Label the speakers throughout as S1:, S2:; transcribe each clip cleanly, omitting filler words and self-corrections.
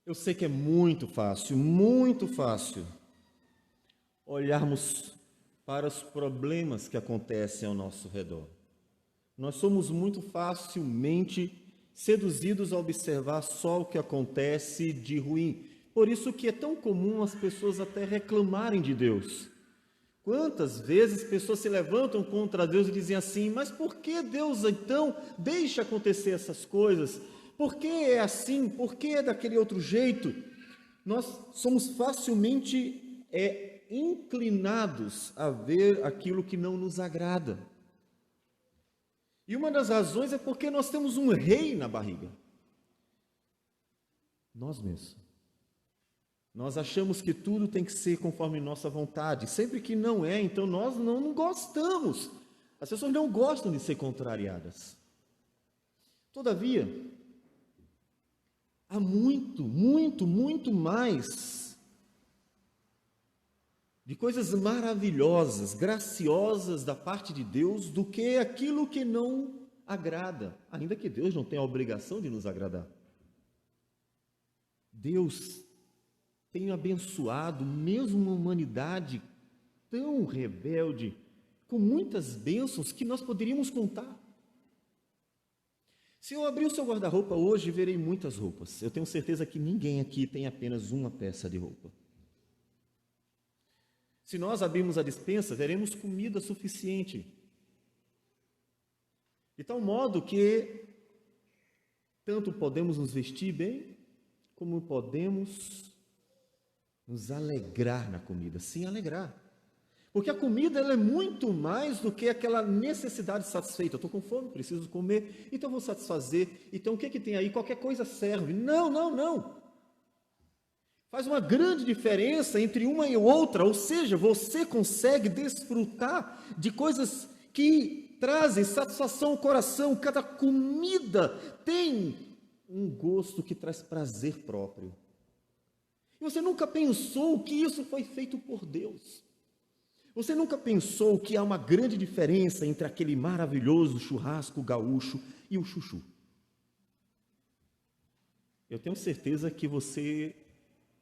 S1: Eu sei que é muito fácil olharmos para os problemas que acontecem ao nosso redor. Nós somos muito facilmente seduzidos a observar só o que acontece de ruim. Por isso que é tão comum as pessoas até reclamarem de Deus. Quantas vezes pessoas se levantam contra Deus e dizem assim: mas por que Deus então deixa acontecer essas coisas? Por que é assim? Por que é daquele outro jeito? Nós somos facilmente inclinados a ver aquilo que não nos agrada. E uma das razões é porque nós temos um rei na barriga. Nós mesmos. Nós achamos que tudo tem que ser conforme nossa vontade. Sempre que não é, então nós não gostamos. As pessoas não gostam de ser contrariadas. Todavia, há muito mais de coisas maravilhosas, graciosas da parte de Deus do que aquilo que não agrada, ainda que Deus não tenha a obrigação de nos agradar. Deus tem abençoado mesmo uma humanidade tão rebelde, com muitas bênçãos que nós poderíamos contar. Se eu abrir o seu guarda-roupa hoje, verei muitas roupas. Eu tenho certeza que ninguém aqui tem apenas uma peça de roupa. Se nós abrirmos a despensa, teremos comida suficiente. De tal modo que tanto podemos nos vestir bem, como podemos nos alegrar na comida. Sim, alegrar. Porque a comida ela é muito mais do que aquela necessidade satisfeita. Eu estou com fome, preciso comer, então vou satisfazer. Então o que tem aí? Qualquer coisa serve. Não. Faz uma grande diferença entre uma e outra, ou seja, você consegue desfrutar de coisas que trazem satisfação ao coração. Cada comida tem um gosto que traz prazer próprio. E você nunca pensou que isso foi feito por Deus. Você nunca pensou que há uma grande diferença entre aquele maravilhoso churrasco gaúcho e o chuchu. Eu tenho certeza que você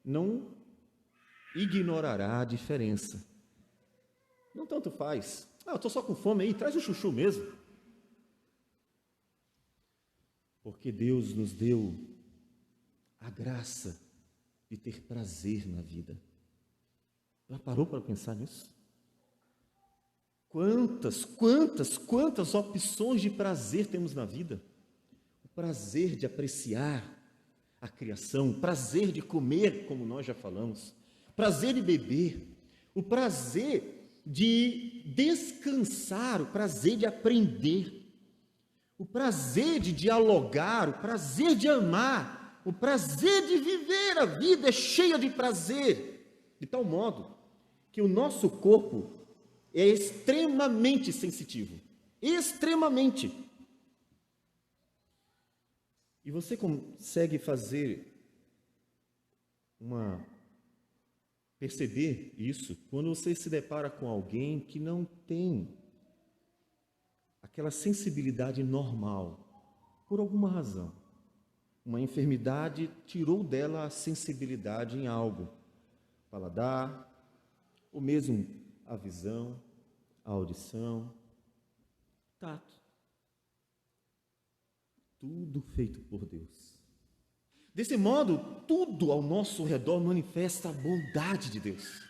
S1: não ignorará a diferença. Não tanto faz. Eu estou só com fome aí, traz o chuchu mesmo. Porque Deus nos deu a graça de ter prazer na vida. Já parou para pensar nisso? Quantas opções de prazer temos na vida? O prazer de apreciar a criação, o prazer de comer, como nós já falamos, prazer de beber, o prazer de descansar, o prazer de aprender, o prazer de dialogar, o prazer de amar, o prazer de viver. A vida é cheia de prazer, de tal modo que o nosso corpo é extremamente sensitivo, extremamente. E você consegue perceber isso quando você se depara com alguém que não tem aquela sensibilidade normal, por alguma razão. Uma enfermidade tirou dela a sensibilidade em algo, paladar, ou mesmo a visão, a audição, tato. Tudo feito por Deus. Desse modo, tudo ao nosso redor manifesta a bondade de Deus,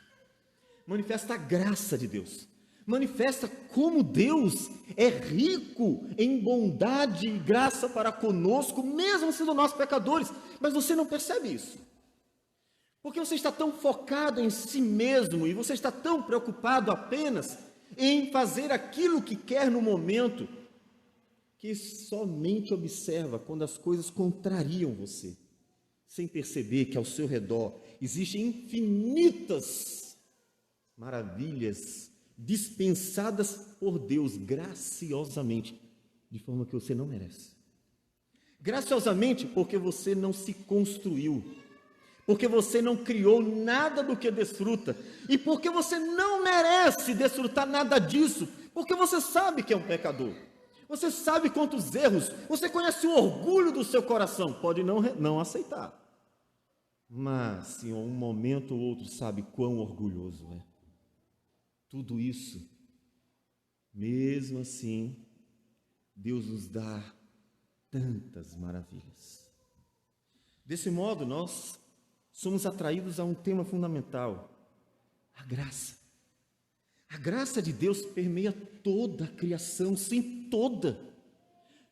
S1: manifesta a graça de Deus, manifesta como Deus é rico em bondade e graça para conosco, mesmo sendo nós pecadores. Mas você não percebe isso, porque você está tão focado em si mesmo e você está tão preocupado apenas em fazer aquilo que quer no momento, que somente observa quando as coisas contrariam você, sem perceber que ao seu redor existem infinitas maravilhas dispensadas por Deus graciosamente, de forma que você não merece. Graciosamente porque você não se construiu, porque você não criou nada do que desfruta, e porque você não merece desfrutar nada disso, porque você sabe que é um pecador. Você sabe quantos erros, você conhece o orgulho do seu coração, pode não aceitar. mas em um momento ou outro sabe quão orgulhoso é. Tudo isso, mesmo assim, Deus nos dá tantas maravilhas. Desse modo, nós somos atraídos a um tema fundamental: a graça. A graça de Deus permeia toda a criação, sim, toda.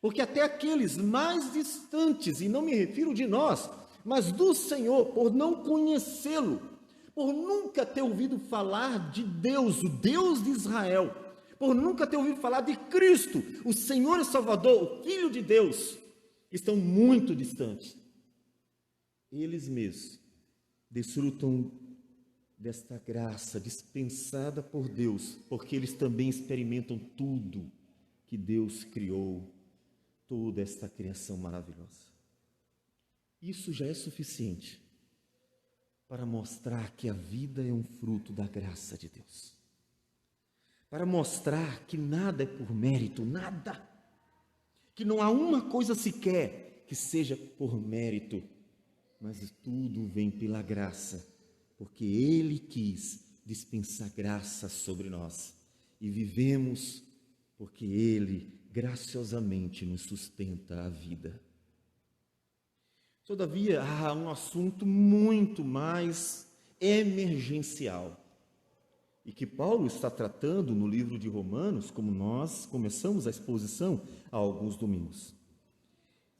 S1: Porque até aqueles mais distantes, e não me refiro de nós, mas do Senhor, por não conhecê-lo, por nunca ter ouvido falar de Deus, o Deus de Israel, por nunca ter ouvido falar de Cristo, o Senhor e Salvador, o Filho de Deus, estão muito distantes. Eles mesmos desfrutam desta graça dispensada por Deus, porque eles também experimentam tudo que Deus criou, toda esta criação maravilhosa. Isso já é suficiente para mostrar que a vida é um fruto da graça de Deus. Para mostrar que nada é por mérito, nada. Que não há uma coisa sequer que seja por mérito, mas tudo vem pela graça, porque Ele quis dispensar graça sobre nós. E vivemos porque Ele graciosamente nos sustenta a vida. Todavia, há um assunto muito mais emergencial e que Paulo está tratando no livro de Romanos, como nós começamos a exposição há alguns domingos.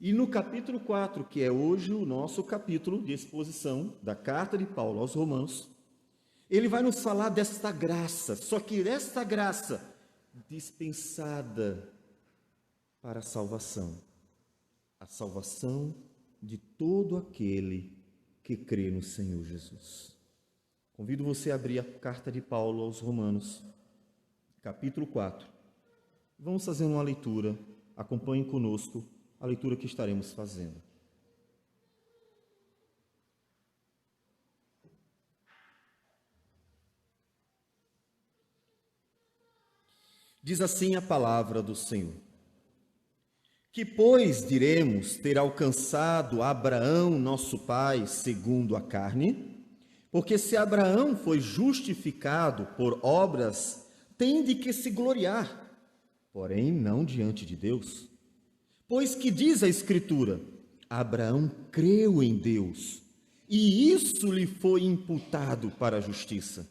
S1: E no capítulo 4, que é hoje o nosso capítulo de exposição da carta de Paulo aos Romanos, ele vai nos falar desta graça, só que esta graça dispensada para a salvação de todo aquele que crê no Senhor Jesus. Convido você a abrir a carta de Paulo aos Romanos, capítulo 4. Vamos fazer uma leitura, acompanhem conosco a leitura que estaremos fazendo. Diz assim a palavra do Senhor: que, pois, diremos ter alcançado Abraão, nosso pai, segundo a carne? Porque se Abraão foi justificado por obras, tem de que se gloriar, porém não diante de Deus. Pois que diz a Escritura: Abraão creu em Deus, e isso lhe foi imputado para a justiça.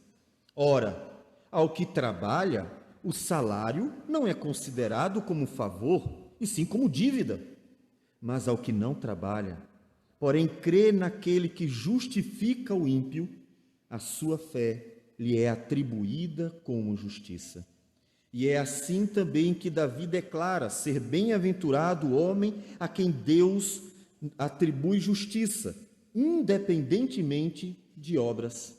S1: Ora, ao que trabalha, o salário não é considerado como favor, e sim como dívida. Mas ao que não trabalha, porém crê naquele que justifica o ímpio, a sua fé lhe é atribuída como justiça. E é assim também que Davi declara ser bem-aventurado o homem a quem Deus atribui justiça, independentemente de obras.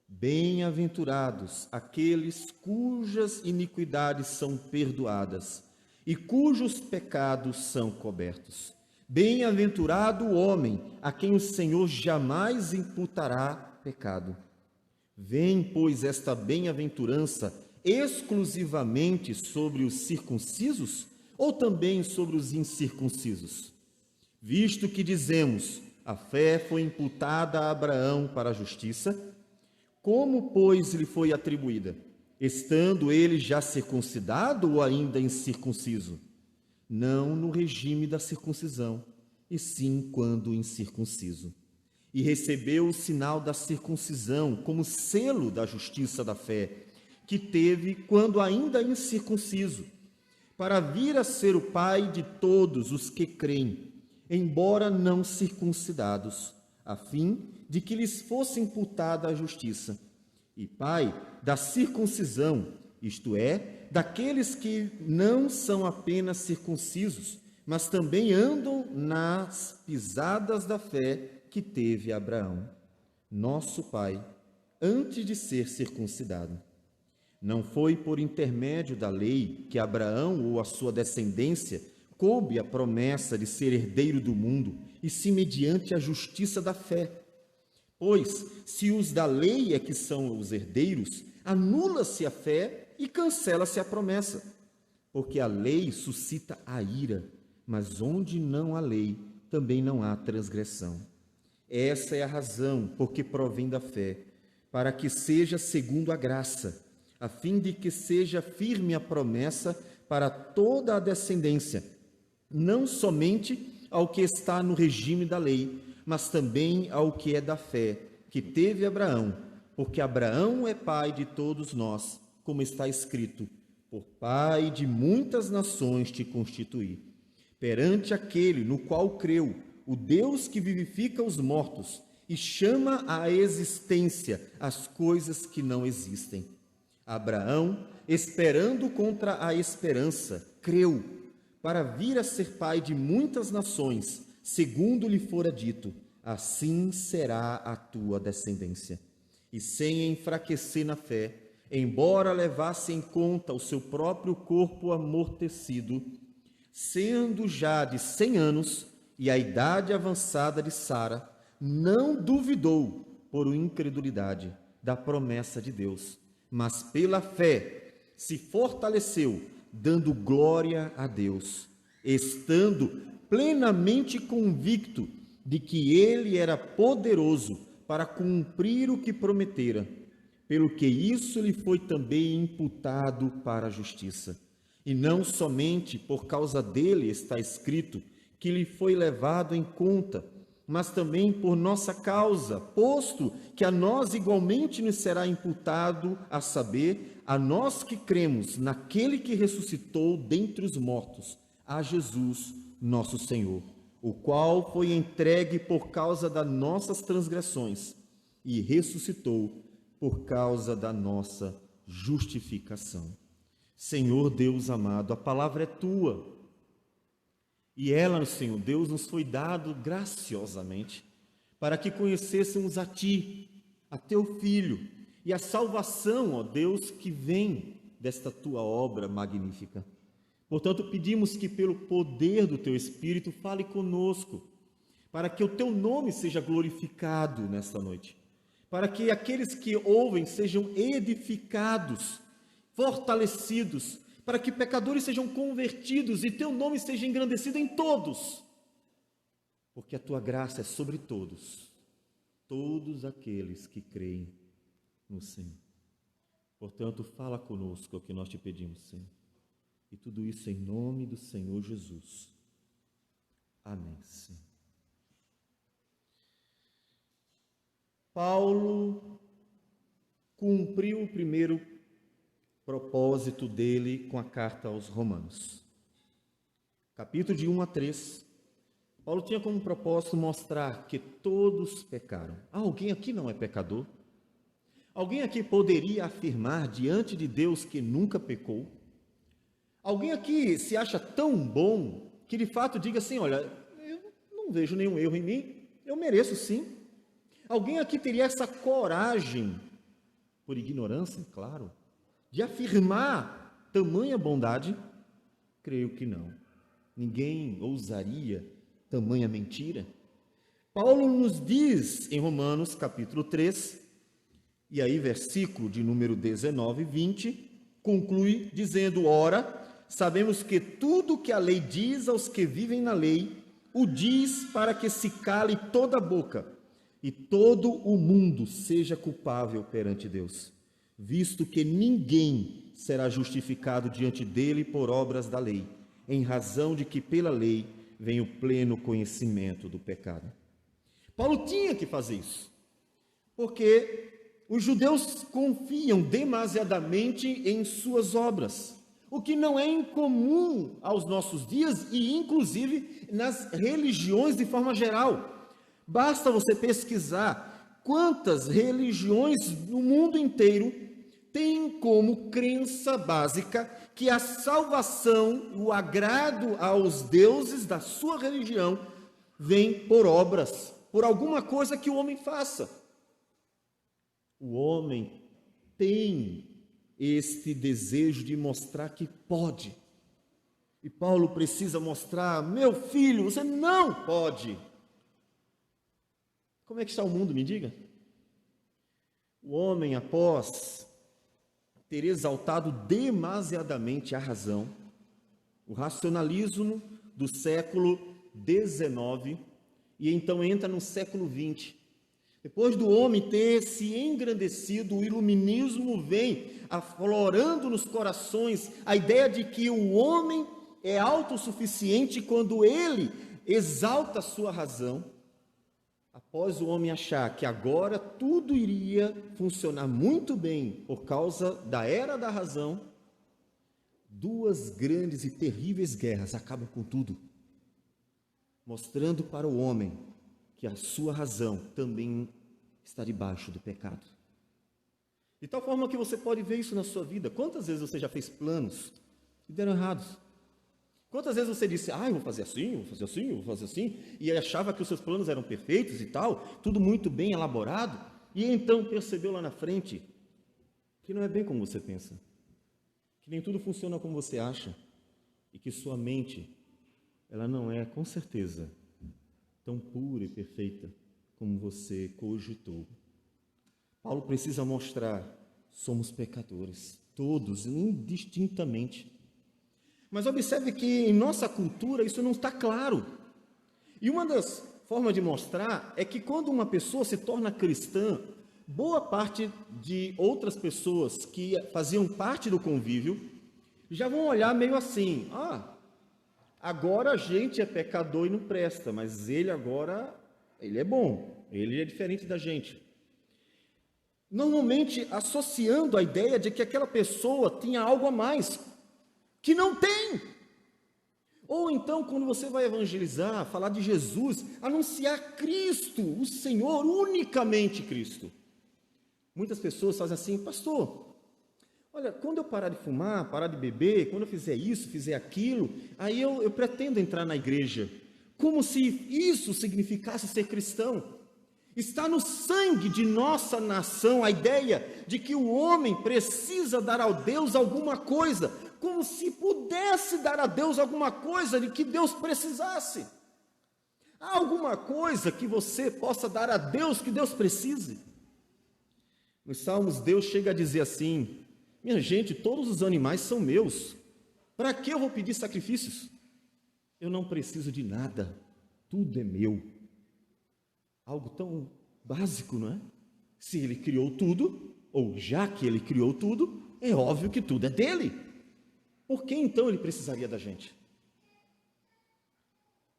S1: Bem-aventurados aqueles cujas iniquidades são perdoadas e cujos pecados são cobertos. Bem-aventurado o homem a quem o Senhor jamais imputará pecado. Vem, pois, esta bem-aventurança exclusivamente sobre os circuncisos ou também sobre os incircuncisos? Visto que dizemos, a fé foi imputada a Abraão para a justiça, como, pois, lhe foi atribuída? Estando ele já circuncidado ou ainda incircunciso? Não no regime da circuncisão, e sim quando incircunciso. E recebeu o sinal da circuncisão como selo da justiça da fé, que teve quando ainda incircunciso, para vir a ser o pai de todos os que creem, embora não circuncidados, a fim de que lhes fosse imputada a justiça, e pai da circuncisão, isto é, daqueles que não são apenas circuncisos, mas também andam nas pisadas da fé que teve Abraão, nosso pai, antes de ser circuncidado. Não foi por intermédio da lei que Abraão ou a sua descendência coube a promessa de ser herdeiro do mundo, e sim mediante a justiça da fé. Pois, se os da lei é que são os herdeiros, anula-se a fé e cancela-se a promessa, porque a lei suscita a ira, mas onde não há lei, também não há transgressão. Essa é a razão por que provém da fé, para que seja segundo a graça, a fim de que seja firme a promessa para toda a descendência, não somente ao que está no regime da lei, mas também ao que é da fé, que teve Abraão, porque Abraão é pai de todos nós, como está escrito: por pai de muitas nações te constituí. Perante aquele no qual creu, o Deus que vivifica os mortos e chama à existência as coisas que não existem. Abraão, esperando contra a esperança, creu, para vir a ser pai de muitas nações, segundo lhe fora dito: assim será a tua descendência. E sem enfraquecer na fé, embora levasse em conta o seu próprio corpo amortecido, sendo já de 100 anos e a idade avançada de Sara, não duvidou, por incredulidade, da promessa de Deus, mas pela fé se fortaleceu, dando glória a Deus, estando plenamente convicto de que ele era poderoso para cumprir o que prometera, pelo que isso lhe foi também imputado para a justiça. E não somente por causa dele está escrito que lhe foi levado em conta, mas também por nossa causa, posto que a nós igualmente nos será imputado, a saber, a nós que cremos naquele que ressuscitou dentre os mortos, a Jesus, nosso Senhor, o qual foi entregue por causa das nossas transgressões e ressuscitou por causa da nossa justificação. Senhor Deus amado, a palavra é tua. E ela, Senhor Deus, nos foi dado graciosamente para que conhecêssemos a Ti, a Teu Filho, e a salvação, ó Deus, que vem desta Tua obra magnífica. Portanto, pedimos que pelo poder do Teu Espírito fale conosco, para que o Teu nome seja glorificado nesta noite, para que aqueles que ouvem sejam edificados, fortalecidos, para que pecadores sejam convertidos e teu nome seja engrandecido em todos, porque a tua graça é sobre todos, todos aqueles que creem no Senhor. Portanto, fala conosco, é o que nós te pedimos, Senhor, e tudo isso em nome do Senhor Jesus. Amém, Senhor. Paulo cumpriu o primeiro propósito dele com a carta aos Romanos. Capítulo de 1 a 3, Paulo tinha como propósito mostrar que todos pecaram. Alguém aqui não é pecador? Alguém aqui poderia afirmar diante de Deus que nunca pecou? Alguém aqui se acha tão bom que de fato diga assim: olha, eu não vejo nenhum erro em mim, eu mereço sim. Alguém aqui teria essa coragem, por ignorância, claro, de afirmar tamanha bondade? Creio que não. Ninguém ousaria tamanha mentira. Paulo nos diz em Romanos capítulo 3, e aí versículo de número 19 e 20, conclui dizendo: ora, sabemos que tudo que a lei diz aos que vivem na lei, o diz para que se cale toda a boca e todo o mundo seja culpável perante Deus, visto que ninguém será justificado diante dele por obras da lei, em razão de que pela lei vem o pleno conhecimento do pecado. Paulo tinha que fazer isso, porque os judeus confiam demasiadamente em suas obras, o que não é incomum aos nossos dias e inclusive nas religiões de forma geral. Basta você pesquisar quantas religiões no mundo inteiro têm como crença básica que a salvação, o agrado aos deuses da sua religião vem por obras, por alguma coisa que o homem faça. O homem tem este desejo de mostrar que pode. E Paulo precisa mostrar: meu filho, você não pode. Como é que está o mundo, me diga? O homem, após ter exaltado demasiadamente a razão, o racionalismo do século XIX e então entra no século XX. Depois do homem ter se engrandecido, o iluminismo vem aflorando nos corações a ideia de que o homem é autossuficiente quando ele exalta a sua razão. Após o homem achar que agora tudo iria funcionar muito bem por causa da era da razão, duas grandes e terríveis guerras acabam com tudo, mostrando para o homem que a sua razão também está debaixo do pecado. De tal forma que você pode ver isso na sua vida. Quantas vezes você já fez planos e deram errados? Quantas vezes você disse, eu vou fazer assim, eu vou fazer assim, eu vou fazer assim, e achava que os seus planos eram perfeitos e tal, tudo muito bem elaborado, e então percebeu lá na frente que não é bem como você pensa, que nem tudo funciona como você acha, e que sua mente, ela não é, com certeza, tão pura e perfeita como você cogitou. Paulo precisa mostrar, somos pecadores, todos, indistintamente. Mas observe que em nossa cultura isso não está claro. E uma das formas de mostrar é que quando uma pessoa se torna cristã, boa parte de outras pessoas que faziam parte do convívio já vão olhar meio assim, agora a gente é pecador e não presta, mas ele agora, ele é bom, ele é diferente da gente. Normalmente associando a ideia de que aquela pessoa tinha algo a mais, que não tem. Ou então, quando você vai evangelizar, falar de Jesus, anunciar Cristo, o Senhor, unicamente Cristo. Muitas pessoas fazem assim, pastor, olha, quando eu parar de fumar, parar de beber, quando eu fizer isso, fizer aquilo, aí eu pretendo entrar na igreja. Como se isso significasse ser cristão. Está no sangue de nossa nação a ideia de que o homem precisa dar a Deus alguma coisa, como se pudesse dar a Deus alguma coisa de que Deus precisasse. Há alguma coisa que você possa dar a Deus que Deus precise? Nos Salmos, Deus chega a dizer assim, minha gente, todos os animais são meus, para que eu vou pedir sacrifícios? Eu não preciso de nada, tudo é meu. Algo tão básico, não é? Se ele criou tudo, ou já que ele criou tudo, é óbvio que tudo é dele. Por que então ele precisaria da gente?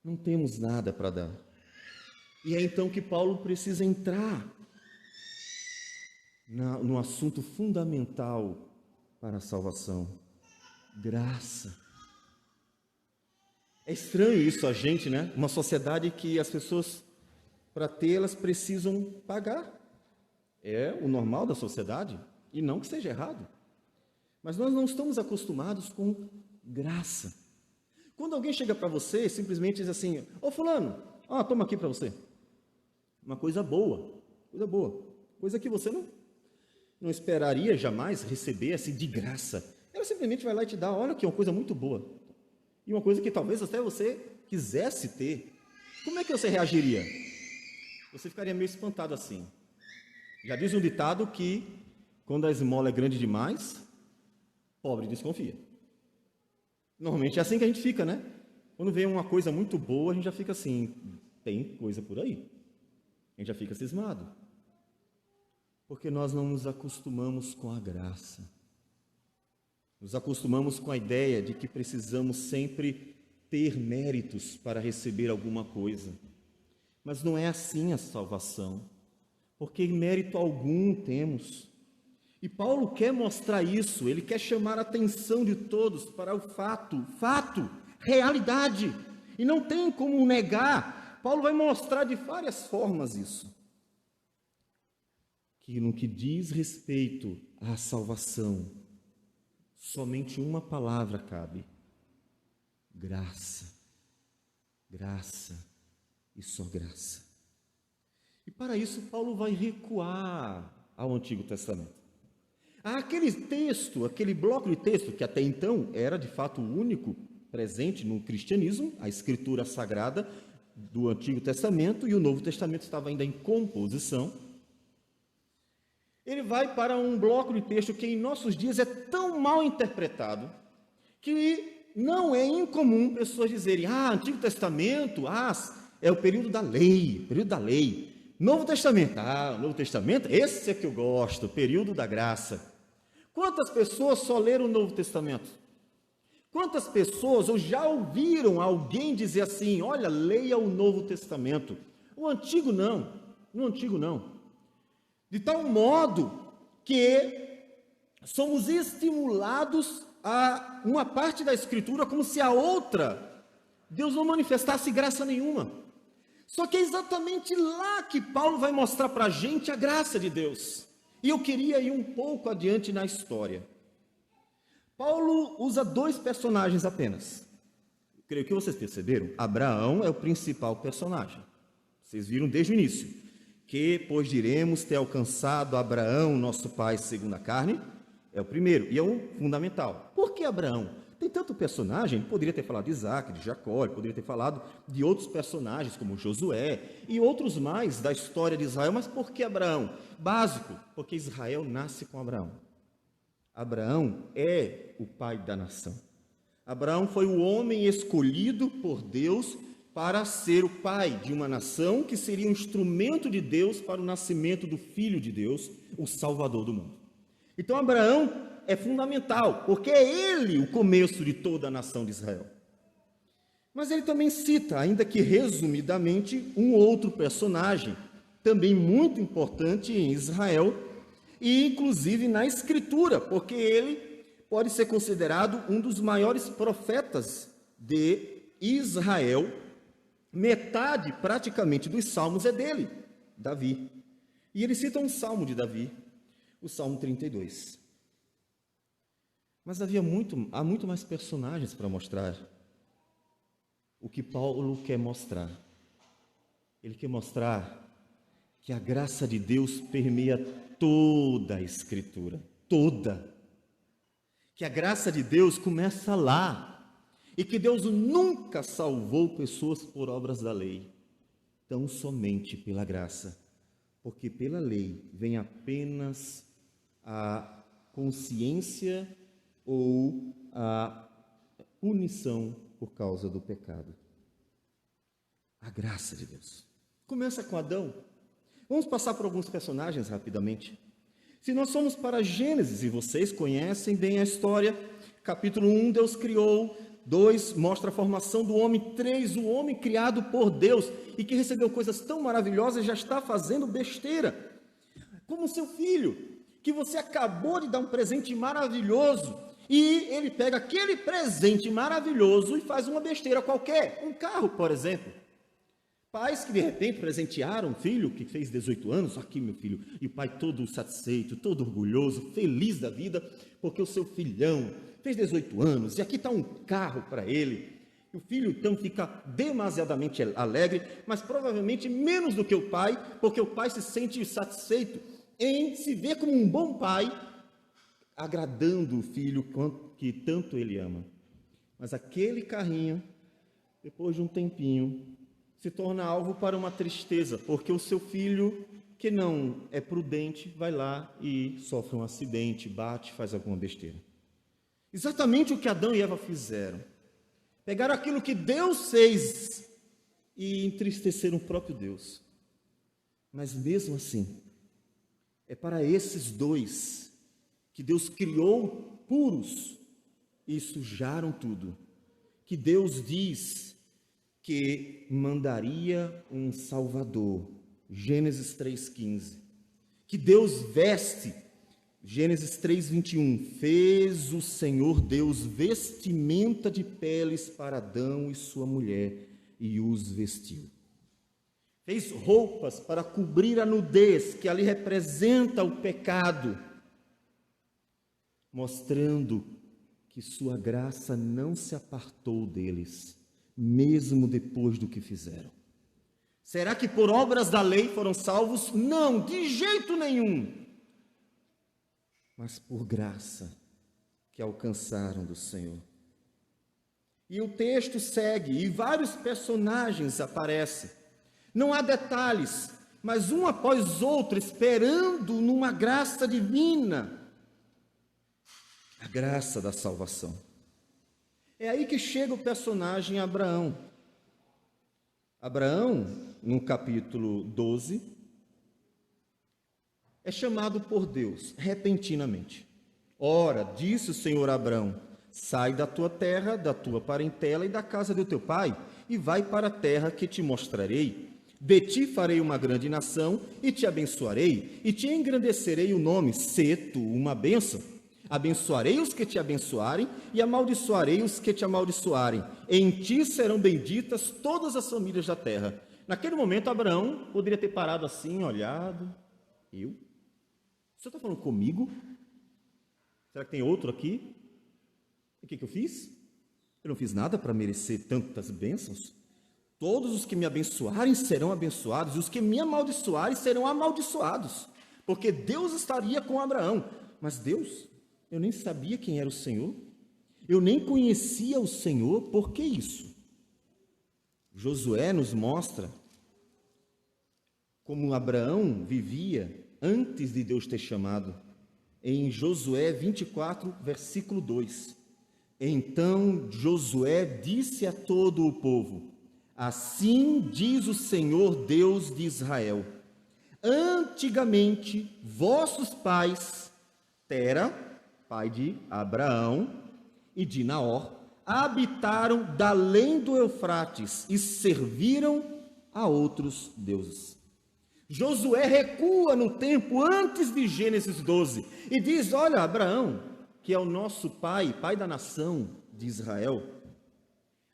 S1: Não temos nada para dar. E é então que Paulo precisa entrar no assunto fundamental para a salvação: graça. É estranho isso a gente, né? Uma sociedade que as pessoas, para ter, elas precisam pagar. É o normal da sociedade, e não que seja errado. Mas nós não estamos acostumados com graça. Quando alguém chega para você e simplesmente diz assim, fulano, toma aqui para você. Uma coisa boa, coisa que você não esperaria jamais receber assim de graça. Ela simplesmente vai lá e te dá, olha que é uma coisa muito boa. E uma coisa que talvez até você quisesse ter. Como é que você reagiria? Você ficaria meio espantado assim. Já diz um ditado que quando a esmola é grande demais, pobre desconfia. Normalmente é assim que a gente fica, né? Quando vem uma coisa muito boa, a gente já fica assim, tem coisa por aí. A gente já fica cismado. Porque nós não nos acostumamos com a graça. Nos acostumamos com a ideia de que precisamos sempre ter méritos para receber alguma coisa. Mas não é assim a salvação, porque mérito algum temos. E Paulo quer mostrar isso, ele quer chamar a atenção de todos para o fato, realidade. E não tem como negar, Paulo vai mostrar de várias formas isso. Que no que diz respeito à salvação, somente uma palavra cabe: graça. Graça e só graça. E para isso Paulo vai recuar ao Antigo Testamento. Aquele texto, aquele bloco de texto que até então era de fato o único presente no cristianismo, a escritura sagrada do Antigo Testamento, e o Novo Testamento estava ainda em composição. Ele vai para um bloco de texto que em nossos dias é tão mal interpretado que não é incomum pessoas dizerem, Antigo Testamento, é o período da lei, Novo Testamento, o Novo Testamento, esse é que eu gosto, período da graça. Quantas pessoas só leram o Novo Testamento? Quantas pessoas ou já ouviram alguém dizer assim, olha, leia o Novo Testamento? O Antigo não, De tal modo que somos estimulados a uma parte da Escritura como se a outra, Deus não manifestasse graça nenhuma. Só que é exatamente lá que Paulo vai mostrar para a gente a graça de Deus. E eu queria ir um pouco adiante na história. Paulo usa 2 personagens apenas. Creio que vocês perceberam. Abraão é o principal personagem. Vocês viram desde o início. Que, pois diremos, ter alcançado Abraão, nosso pai, segundo a carne, é o primeiro, e é o fundamental. Por que Abraão? Tem tanto personagem, ele poderia ter falado de Isaac, de Jacó, ele poderia ter falado de outros personagens, como Josué, e outros mais da história de Israel, mas por que Abraão? Básico, porque Israel nasce com Abraão. Abraão é o pai da nação. Abraão foi o homem escolhido por Deus para ser o pai de uma nação que seria um instrumento de Deus para o nascimento do Filho de Deus, o Salvador do mundo. Então Abraão é fundamental, porque é ele o começo de toda a nação de Israel. Mas ele também cita, ainda que resumidamente, um outro personagem, também muito importante em Israel, e inclusive na Escritura, porque ele pode ser considerado um dos maiores profetas de Israel. Metade, praticamente, dos salmos é dele, Davi. E ele cita um salmo de Davi, o Salmo 32. Mas havia há muito mais personagens para mostrar o que Paulo quer mostrar. Ele quer mostrar que a graça de Deus permeia toda a Escritura, toda. Que a graça de Deus começa lá. E que Deus nunca salvou pessoas por obras da lei, tão somente pela graça. Porque pela lei vem apenas a consciência ou a punição por causa do pecado. A graça de Deus. Começa com Adão. Vamos passar por alguns personagens rapidamente. Se nós formos para Gênesis, e vocês conhecem bem a história, capítulo 1, Deus criou, 2, mostra a formação do homem, 3, o homem criado por Deus, e que recebeu coisas tão maravilhosas, já está fazendo besteira. Como seu filho, que você acabou de dar um presente maravilhoso, e ele pega aquele presente maravilhoso e faz uma besteira qualquer, um carro, por exemplo. Pais que de repente presentearam um filho que fez 18 anos, aqui meu filho, e o pai todo satisfeito, todo orgulhoso, feliz da vida, porque o seu filhão fez 18 anos e aqui está um carro para ele. E o filho então fica demasiadamente alegre, mas provavelmente menos do que o pai, porque o pai se sente satisfeito em se ver como um bom pai, agradando o filho que tanto ele ama. Mas aquele carrinho, depois de um tempinho, se torna alvo para uma tristeza, porque o seu filho, que não é prudente, vai lá e sofre um acidente, bate, faz alguma besteira. Exatamente o que Adão e Eva fizeram. Pegaram aquilo que Deus fez e entristeceram o próprio Deus. Mas mesmo assim, é para esses dois que Deus criou puros e sujaram tudo, que Deus diz que mandaria um Salvador, Gênesis 3,15, que Deus veste, Gênesis 3,21, fez o Senhor Deus vestimenta de peles para Adão e sua mulher e os vestiu. Fez roupas para cobrir a nudez, que ali representa o pecado, mostrando que sua graça não se apartou deles, mesmo depois do que fizeram. Será que por obras da lei foram salvos? Não, de jeito nenhum. Mas por graça que alcançaram do Senhor. E o texto segue, e vários personagens aparecem. Não há detalhes, mas um após outro, esperando numa graça divina. A graça da salvação. É aí que chega o personagem Abraão. Abraão, no capítulo 12, é chamado por Deus repentinamente. Ora, disse o Senhor a Abraão: sai da tua terra, da tua parentela e da casa do teu pai, e vai para a terra que te mostrarei. De ti farei uma grande nação, e te abençoarei, e te engrandecerei o nome, sê tu uma bênção. Abençoarei os que te abençoarem, e amaldiçoarei os que te amaldiçoarem. Em ti serão benditas todas as famílias da terra. Naquele momento, Abraão poderia ter parado assim, olhado. Eu? O senhor está falando comigo? Será que tem outro aqui? O que eu fiz? Eu não fiz nada para merecer tantas bênçãos. Todos os que me abençoarem serão abençoados, e os que me amaldiçoarem serão amaldiçoados, porque Deus estaria com Abraão. Mas Deus, eu nem sabia quem era o Senhor, eu nem conhecia o Senhor, por que isso? Josué nos mostra como Abraão vivia antes de Deus ter chamado, em Josué 24, versículo 2. Então Josué disse a todo o povo: assim diz o Senhor Deus de Israel: antigamente vossos pais, Tera, pai de Abraão, e de Naor, habitaram da além do Eufrates e serviram a outros deuses. Josué recua no tempo antes de Gênesis 12 e diz: olha, Abraão, que é o nosso pai, pai da nação de Israel,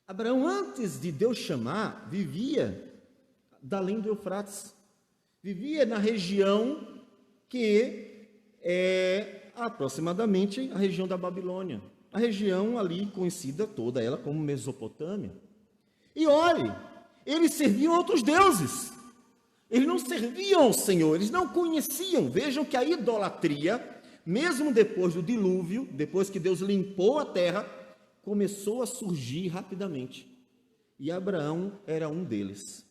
S1: Abraão, antes de Deus chamar, vivia da além do Eufrates, vivia na região que é aproximadamente a região da Babilônia, a região ali conhecida toda ela como Mesopotâmia. E olhe, eles serviam outros deuses, eles não serviam ao Senhor, eles não conheciam. Vejam que a idolatria, mesmo depois do dilúvio, depois que Deus limpou a terra, começou a surgir rapidamente, e Abraão era um deles.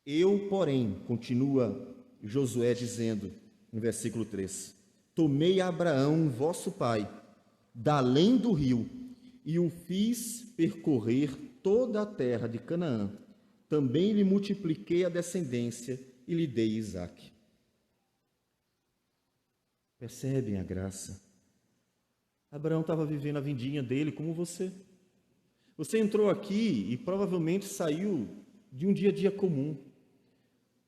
S1: Eu, porém, continua Josué dizendo, no versículo 3, tomei Abraão, vosso pai, da além do rio, e o fiz percorrer toda a terra de Canaã. Também lhe multipliquei a descendência e lhe dei Isaque. Percebem a graça? Abraão estava vivendo a vidinha dele como você. Você entrou aqui e provavelmente saiu de um dia a dia comum.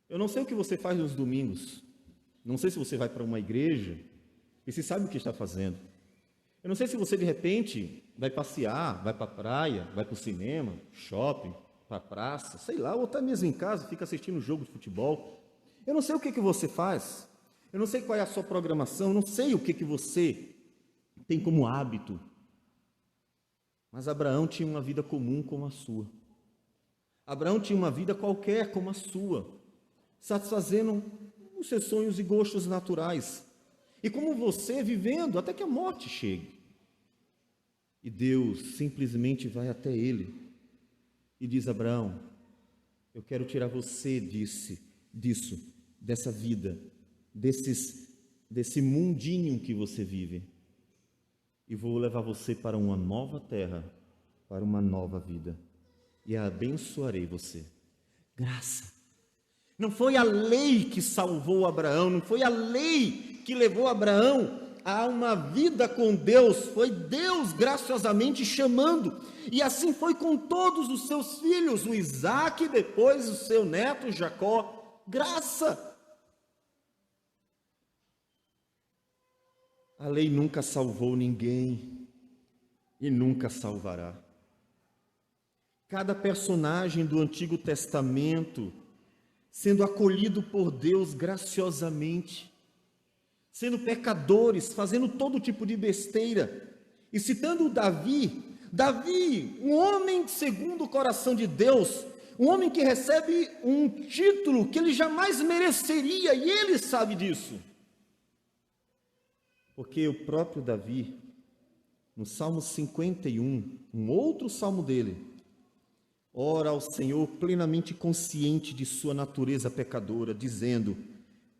S1: Eu não sei o que você faz nos domingos. Não sei se você vai para uma igreja e se sabe o que está fazendo. Eu não sei se você de repente vai passear, vai para a praia, vai para o cinema, shopping, para a praça, sei lá, ou até mesmo em casa, fica assistindo um jogo de futebol. Eu não sei o que você faz. Eu não sei qual é a sua programação, eu não sei o que você tem como hábito, mas Abraão tinha uma vida comum como a sua. Abraão tinha uma vida qualquer como a sua, satisfazendo os seus sonhos e gostos naturais, e como você, vivendo até que a morte chegue. E Deus simplesmente vai até ele e diz: Abraão, eu quero tirar você dessa vida, desse mundinho que você vive, e vou levar você para uma nova terra, para uma nova vida, e abençoarei você. Graça. Não foi a lei que salvou Abraão, não foi a lei que levou Abraão a uma vida com Deus, foi Deus graciosamente chamando, e assim foi com todos os seus filhos, o Isaque, depois o seu neto Jacó. Graça. A lei nunca salvou ninguém e nunca salvará. Cada personagem do Antigo Testamento sendo acolhido por Deus graciosamente, sendo pecadores, fazendo todo tipo de besteira. E citando Davi, um homem segundo o coração de Deus, um homem que recebe um título que ele jamais mereceria, e ele sabe disso. Porque o próprio Davi, no Salmo 51, um outro salmo dele, ora ao Senhor plenamente consciente de sua natureza pecadora, dizendo: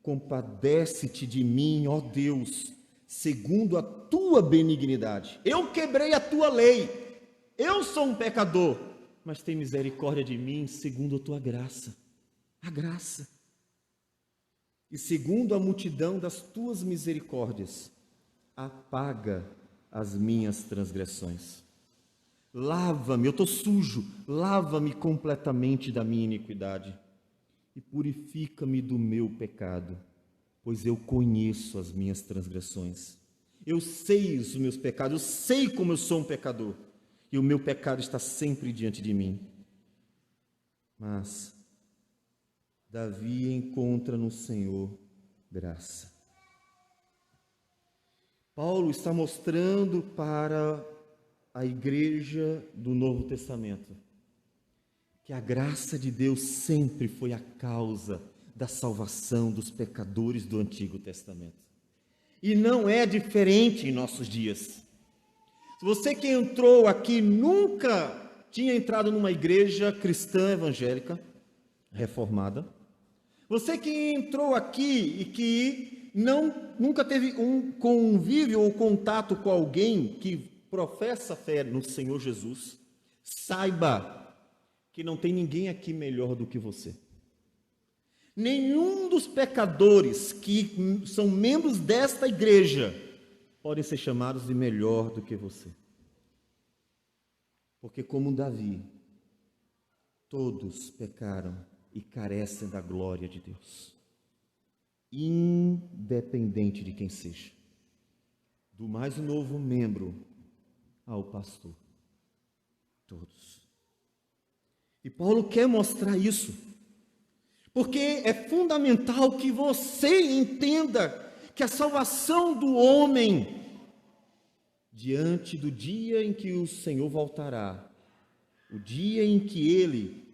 S1: compadece-te de mim, ó Deus, segundo a tua benignidade. Eu quebrei a tua lei, eu sou um pecador, mas tem misericórdia de mim segundo a tua graça. A graça. E segundo a multidão das tuas misericórdias, apaga as minhas transgressões. Lava-me, eu estou sujo, lava-me completamente da minha iniquidade e purifica-me do meu pecado, pois eu conheço as minhas transgressões. Eu sei os meus pecados, eu sei como eu sou um pecador, e o meu pecado está sempre diante de mim. Mas Davi encontra no Senhor graça. Paulo está mostrando para a igreja do Novo Testamento que a graça de Deus sempre foi a causa da salvação dos pecadores do Antigo Testamento. E não é diferente em nossos dias. Se você que entrou aqui nunca tinha entrado numa igreja cristã evangélica, reformada, você que entrou aqui e que nunca teve um convívio ou contato com alguém que professa fé no Senhor Jesus, saiba que não tem ninguém aqui melhor do que você. Nenhum dos pecadores que são membros desta igreja podem ser chamados de melhor do que você. Porque como Davi, todos pecaram e carecem da glória de Deus. Independente de quem seja. Do mais novo membro ao pastor. Todos. E Paulo quer mostrar isso. Porque é fundamental que você entenda que a salvação do homem, diante do dia em que o Senhor voltará, o dia em que Ele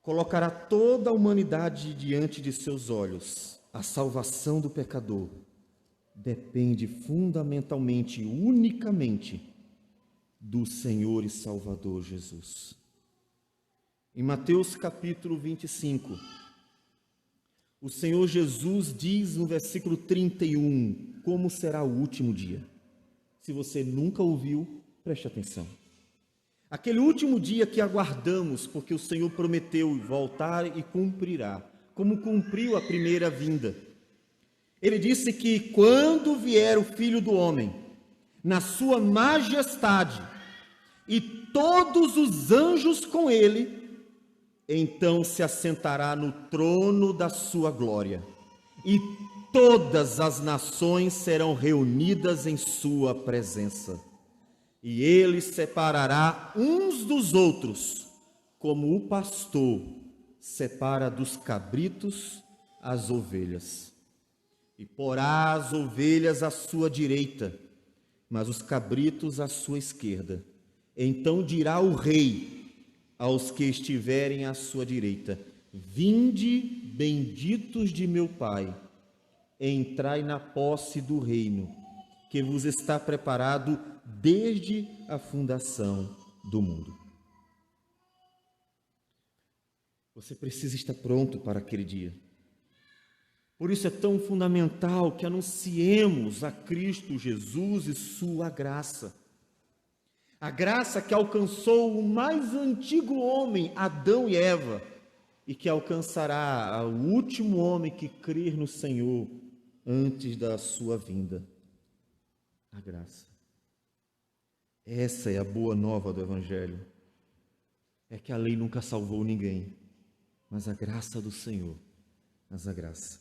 S1: colocará toda a humanidade diante de seus olhos, a salvação do pecador depende fundamentalmente, unicamente, do Senhor e Salvador Jesus. Em Mateus capítulo 25, o Senhor Jesus diz no versículo 31, como será o último dia. Se você nunca ouviu, preste atenção. Aquele último dia que aguardamos, porque o Senhor prometeu voltar e cumprirá, como cumpriu a primeira vinda. Ele disse que quando vier o Filho do Homem, na sua majestade, e todos os anjos com ele, então se assentará no trono da sua glória, e todas as nações serão reunidas em sua presença. E ele separará uns dos outros, como o pastor separa dos cabritos as ovelhas. E porá as ovelhas à sua direita, mas os cabritos à sua esquerda. Então dirá o rei aos que estiverem à sua direita: vinde, benditos de meu Pai, entrai na posse do reino, que vos está preparado desde a fundação do mundo. Você precisa estar pronto para aquele dia. Por isso é tão fundamental que anunciemos a Cristo Jesus e sua graça. A graça que alcançou o mais antigo homem, Adão e Eva, e que alcançará o último homem que crer no Senhor antes da sua vinda. A graça. Essa é a boa nova do Evangelho. É que a lei nunca salvou ninguém, mas a graça do Senhor, mas a graça.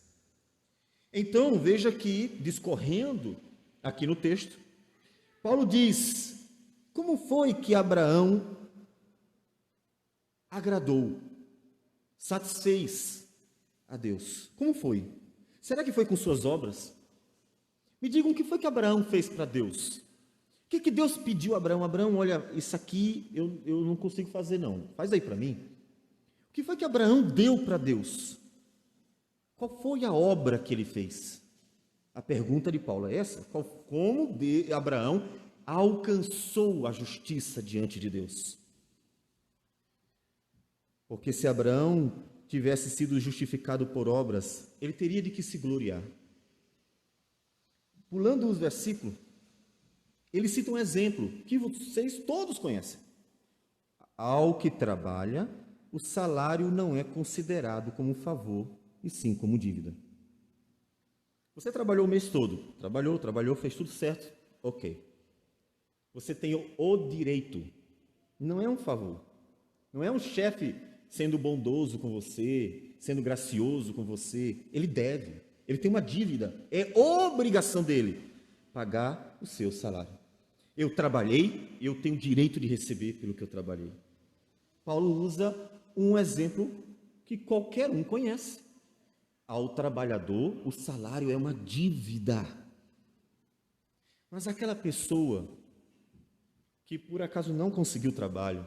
S1: Então, veja que, discorrendo aqui no texto, Paulo diz: como foi que Abraão agradou, satisfez a Deus? Como foi? Será que foi com suas obras? Me digam o que foi que Abraão fez para Deus. O que Deus pediu a Abraão? Abraão, olha, isso aqui eu não consigo fazer não, faz aí para mim. O que foi que Abraão deu para Deus? Qual foi a obra que ele fez? A pergunta de Paulo é essa: como Abraão alcançou a justiça diante de Deus? Porque se Abraão tivesse sido justificado por obras, ele teria de que se gloriar. Pulando os versículos, ele cita um exemplo que vocês todos conhecem. Ao que trabalha, o salário não é considerado como favor, e sim como dívida. Você trabalhou o mês todo, trabalhou, fez tudo certo, ok. Você tem o direito, não é um favor, não é um chefe sendo bondoso com você, sendo gracioso com você, ele tem uma dívida, é obrigação dele pagar o seu salário. Eu trabalhei, eu tenho direito de receber pelo que eu trabalhei. Paulo usa um exemplo que qualquer um conhece. Ao trabalhador, o salário é uma dívida. Mas aquela pessoa que por acaso não conseguiu trabalho,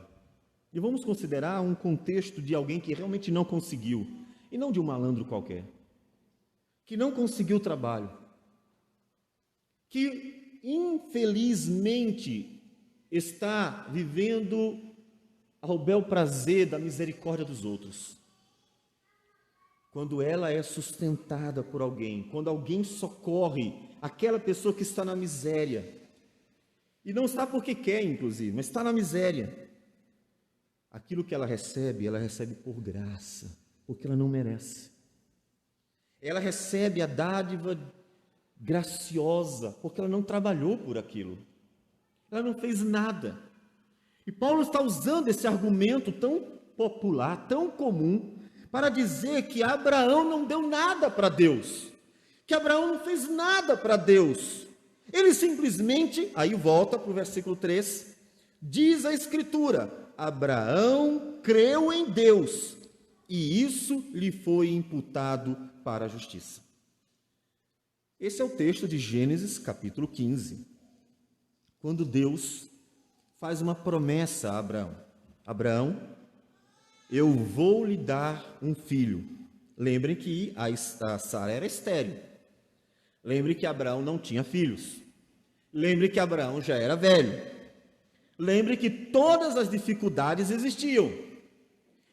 S1: e vamos considerar um contexto de alguém que realmente não conseguiu, e não de um malandro qualquer, que não conseguiu trabalho, que infelizmente está vivendo ao bel prazer da misericórdia dos outros. Quando ela é sustentada por alguém, quando alguém socorre aquela pessoa que está na miséria, e não está porque quer, inclusive, mas está na miséria, aquilo que ela recebe por graça, porque ela não merece. Ela recebe a dádiva graciosa, porque ela não trabalhou por aquilo. Ela não fez nada. E Paulo está usando esse argumento tão popular, tão comum, para dizer que Abraão não deu nada para Deus, que Abraão não fez nada para Deus. Ele simplesmente, aí volta para o versículo 3, diz a Escritura: Abraão creu em Deus, e isso lhe foi imputado para a justiça. Esse é o texto de Gênesis, capítulo 15, quando Deus faz uma promessa a Abraão. Abraão, eu vou lhe dar um filho. Lembrem que a Sara era estéril. Lembrem que Abraão não tinha filhos. Lembrem que Abraão já era velho. Lembrem que todas as dificuldades existiam.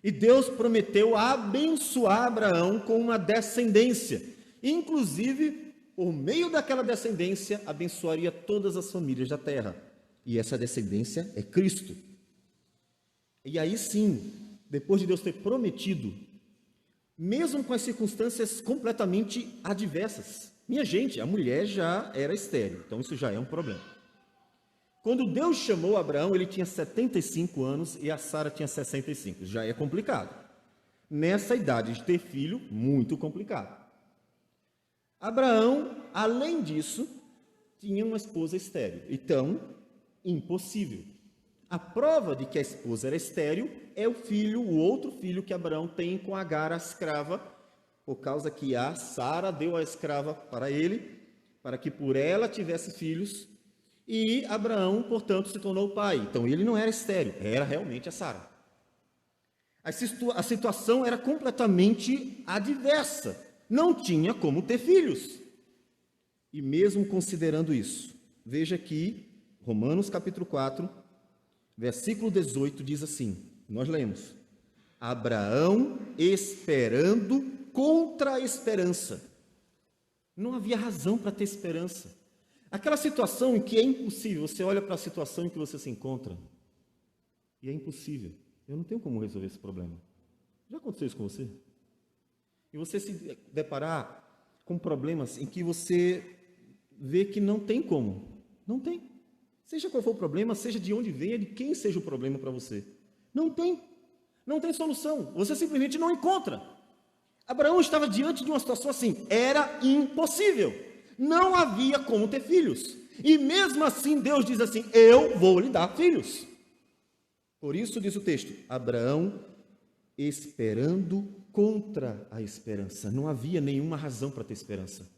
S1: E Deus prometeu abençoar Abraão com uma descendência. Inclusive, por meio daquela descendência, abençoaria todas as famílias da terra. E essa descendência é Cristo. E aí sim, depois de Deus ter prometido, mesmo com as circunstâncias completamente adversas, minha gente, a mulher já era estéril, então isso já é um problema. Quando Deus chamou Abraão, ele tinha 75 anos e a Sara tinha 65, já é complicado. Nessa idade de ter filho, muito complicado. Abraão, além disso, tinha uma esposa estéril, então, impossível. A prova de que a esposa era estéril é o outro filho que Abraão tem com Agar, a escrava, por causa que a Sara deu a escrava para ele, para que por ela tivesse filhos, e Abraão, portanto, se tornou pai. Então, ele não era estéril, era realmente a Sara. A situação era completamente adversa, não tinha como ter filhos. E mesmo considerando isso, veja aqui, Romanos capítulo 4, versículo 18 diz assim, nós lemos: Abraão esperando contra a esperança. Não havia razão para ter esperança. Aquela situação em que é impossível, você olha para a situação em que você se encontra, e é impossível, eu não tenho como resolver esse problema. Já aconteceu isso com você? E você se deparar com problemas em que você vê que não tem como, não tem. Seja qual for o problema, seja de onde venha, de quem seja o problema para você. Não tem solução, você simplesmente não encontra. Abraão estava diante de uma situação assim, era impossível, não havia como ter filhos. E mesmo assim Deus diz assim, eu vou lhe dar filhos. Por isso diz o texto, Abraão esperando contra a esperança. Não havia nenhuma razão para ter esperança.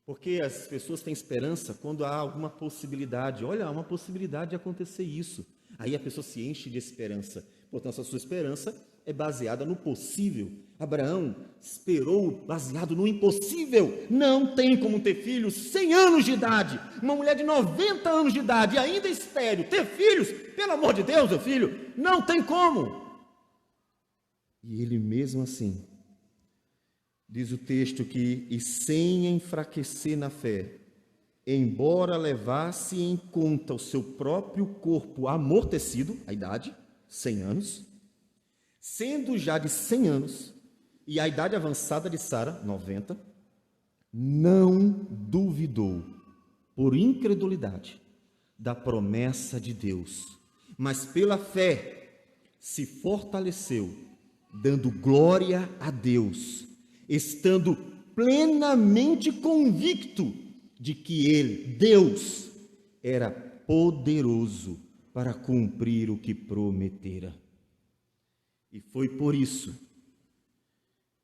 S1: Porque as pessoas têm esperança quando há alguma possibilidade. Olha, há uma possibilidade de acontecer isso. Aí a pessoa se enche de esperança. Portanto, a sua esperança é baseada no possível. Abraão esperou baseado no impossível. Não tem como ter filhos 100 anos de idade. Uma mulher de 90 anos de idade, ainda estéril, ter filhos, pelo amor de Deus, meu filho, não tem como. E ele mesmo assim, diz o texto que, e sem enfraquecer na fé, embora levasse em conta o seu próprio corpo amortecido, a idade, 100 anos, sendo já de 100 anos, e a idade avançada de Sara, 90, não duvidou, por incredulidade, da promessa de Deus, mas pela fé se fortaleceu, dando glória a Deus, estando plenamente convicto de que ele, Deus, era poderoso para cumprir o que prometera. E foi por isso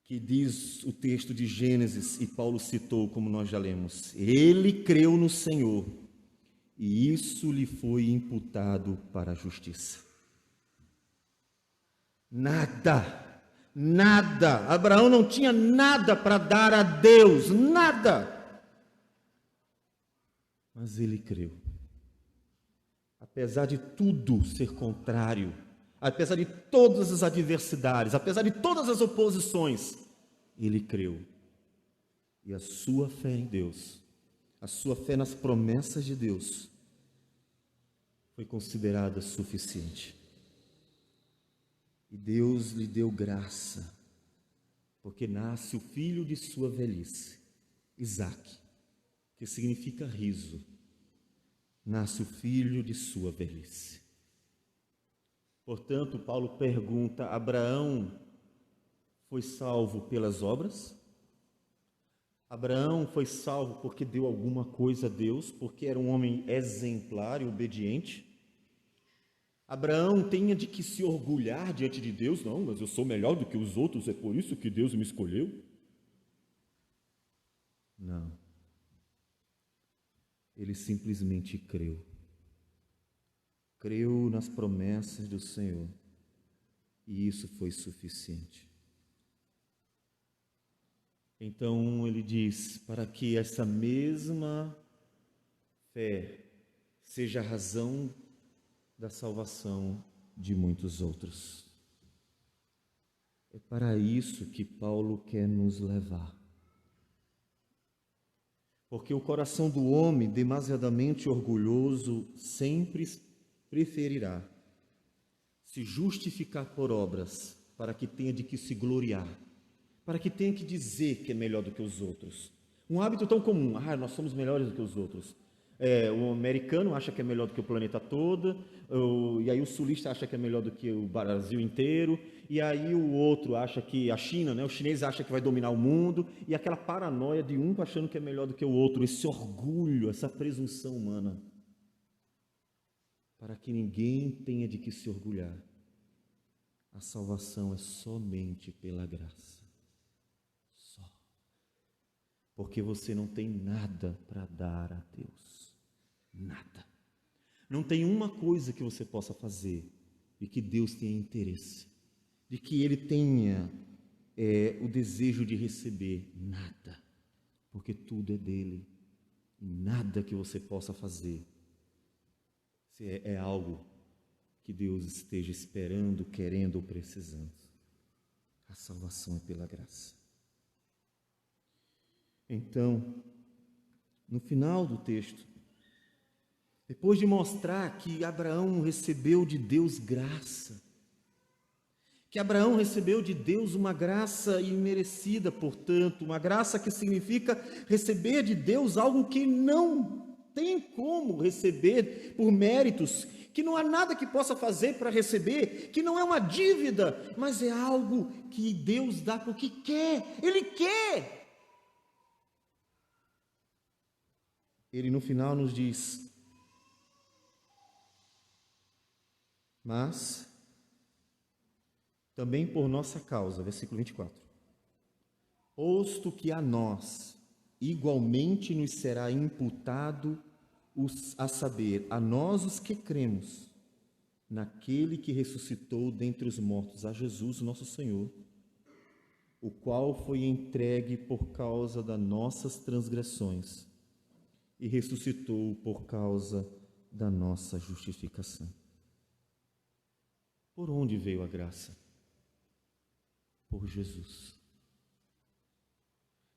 S1: que diz o texto de Gênesis, e Paulo citou, como nós já lemos, ele creu no Senhor, e isso lhe foi imputado para a justiça. Nada, Abraão não tinha nada para dar a Deus, nada. Mas ele creu. Apesar de tudo ser contrário, apesar de todas as adversidades, apesar de todas as oposições, ele creu. E a sua fé em Deus, a sua fé nas promessas de Deus, foi considerada suficiente. E Deus lhe deu graça, porque nasce o filho de sua velhice, Isaque, que significa riso. Nasce o filho de sua velhice. Portanto, Paulo pergunta: Abraão foi salvo pelas obras? Abraão foi salvo porque deu alguma coisa a Deus, porque era um homem exemplar e obediente? Abraão tinha de que se orgulhar diante de Deus? Não, mas eu sou melhor do que os outros, é por isso que Deus me escolheu? Não. Ele simplesmente creu. Creu nas promessas do Senhor. E isso foi suficiente. Então ele diz, para que essa mesma fé seja a razão da salvação de muitos outros. É para isso que Paulo quer nos levar. Porque o coração do homem demasiadamente orgulhoso sempre preferirá se justificar por obras, para que tenha de que se gloriar, para que tenha que dizer que é melhor do que os outros. Um hábito tão comum: nós somos melhores do que os outros. O americano acha que é melhor do que o planeta todo, e aí o sulista acha que é melhor do que o Brasil inteiro, e aí o outro acha que, a China, o chinês acha que vai dominar o mundo, e aquela paranoia de um achando que é melhor do que o outro, esse orgulho, essa presunção humana. Para que ninguém tenha de que se orgulhar. A salvação é somente pela graça. Só. Porque você não tem nada para dar a Deus. Nada. Não tem uma coisa que você possa fazer e que Deus tenha interesse, de que Ele tenha o desejo de receber. Nada. Porque tudo é dele. E nada que você possa fazer é algo que Deus esteja esperando, querendo ou precisando. A salvação é pela graça. Então, no final do texto, depois de mostrar que Abraão recebeu de Deus graça, que Abraão recebeu de Deus uma graça imerecida, portanto, uma graça que significa receber de Deus algo que não tem como receber por méritos, que não há nada que possa fazer para receber, que não é uma dívida, mas é algo que Deus dá porque quer, Ele quer. Ele no final nos diz: mas também por nossa causa, versículo 24, posto que a nós igualmente nos será imputado, a saber, a nós os que cremos naquele que ressuscitou dentre os mortos, a Jesus, nosso Senhor, o qual foi entregue por causa das nossas transgressões e ressuscitou por causa da nossa justificação. Por onde veio a graça? Por Jesus.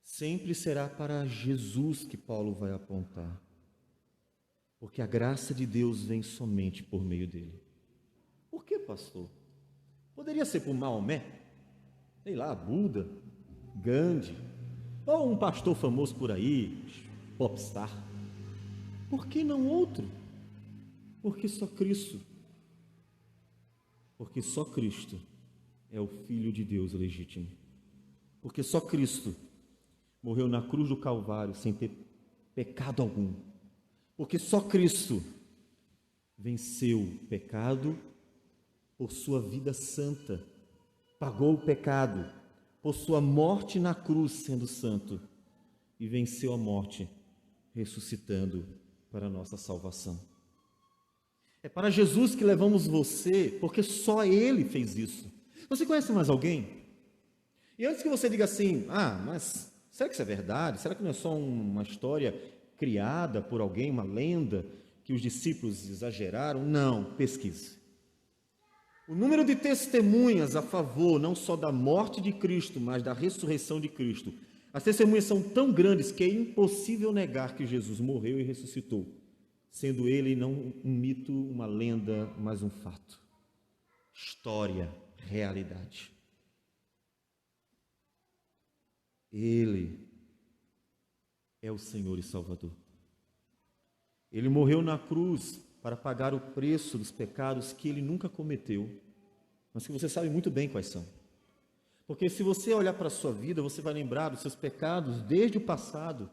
S1: Sempre será para Jesus que Paulo vai apontar, porque a graça de Deus vem somente por meio dele. Por que pastor? Poderia ser por Maomé? Sei lá, Buda, Gandhi, ou um pastor famoso por aí, popstar. Por que não outro? Porque só Cristo. Porque só Cristo é o Filho de Deus legítimo. Porque só Cristo morreu na cruz do Calvário sem ter pecado algum. Porque só Cristo venceu o pecado por sua vida santa, pagou o pecado por sua morte na cruz sendo santo e venceu a morte ressuscitando para a nossa salvação. É para Jesus que levamos você, porque só Ele fez isso. Você conhece mais alguém? E antes que você diga assim, mas será que isso é verdade? Será que não é só uma história criada por alguém, uma lenda que os discípulos exageraram? Não, pesquise. O número de testemunhas a favor não só da morte de Cristo, mas da ressurreição de Cristo. As testemunhas são tão grandes que é impossível negar que Jesus morreu e ressuscitou, sendo ele não um mito, uma lenda, mas um fato. História, realidade. Ele é o Senhor e Salvador. Ele morreu na cruz para pagar o preço dos pecados que ele nunca cometeu, mas que você sabe muito bem quais são. Porque se você olhar para a sua vida, você vai lembrar dos seus pecados desde o passado,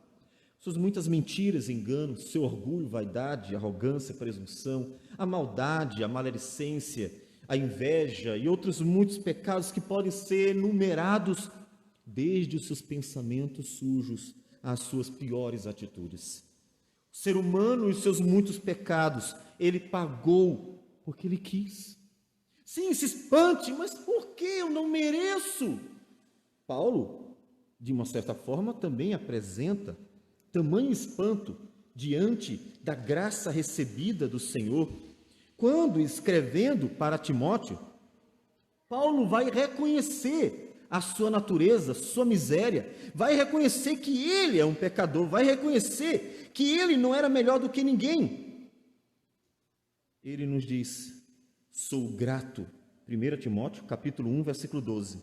S1: suas muitas mentiras, enganos, seu orgulho, vaidade, arrogância, presunção, a maldade, a maledicência, a inveja e outros muitos pecados que podem ser enumerados desde os seus pensamentos sujos às suas piores atitudes. O ser humano e os seus muitos pecados, ele pagou porque ele quis. Sim, se espante, mas por que eu não mereço? Paulo, de uma certa forma, também apresenta tamanho espanto diante da graça recebida do Senhor, quando, escrevendo para Timóteo, Paulo vai reconhecer a sua natureza, sua miséria, vai reconhecer que ele é um pecador, vai reconhecer que ele não era melhor do que ninguém. Ele nos diz: sou grato, 1 Timóteo, capítulo 1, versículo 12,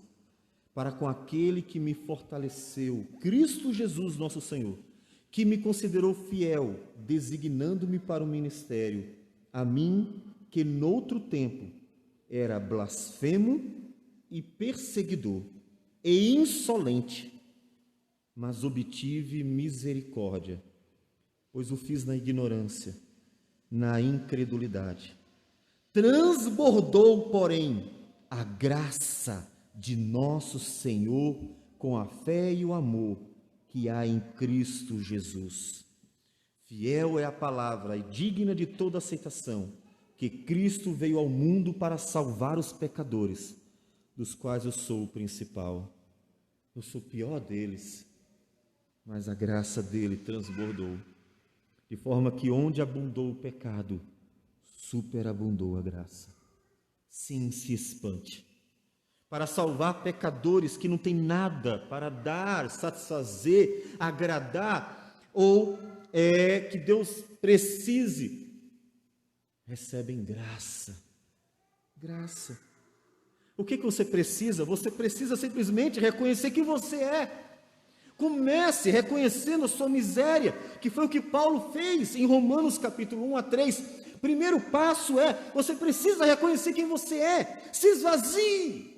S1: para com aquele que me fortaleceu, Cristo Jesus, nosso Senhor, que me considerou fiel, designando-me para o ministério, a mim, que noutro tempo era blasfemo e perseguidor, e insolente, mas obtive misericórdia, pois o fiz na ignorância, na incredulidade. Transbordou, porém, a graça de nosso Senhor com a fé e o amor que há em Cristo Jesus. Fiel é a palavra e digna de toda aceitação, que Cristo veio ao mundo para salvar os pecadores, dos quais eu sou o principal. Eu sou o pior deles, mas a graça dele transbordou, de forma que onde abundou o pecado, superabundou a graça. Sim, se espante. Para salvar pecadores que não têm nada para dar, satisfazer, agradar, ou que Deus precise, recebem graça. Graça. O que você precisa? Você precisa simplesmente reconhecer que você é. Comece reconhecendo a sua miséria, que foi o que Paulo fez em Romanos capítulo 1 a 3. Primeiro passo você precisa reconhecer quem você é. Se esvazie.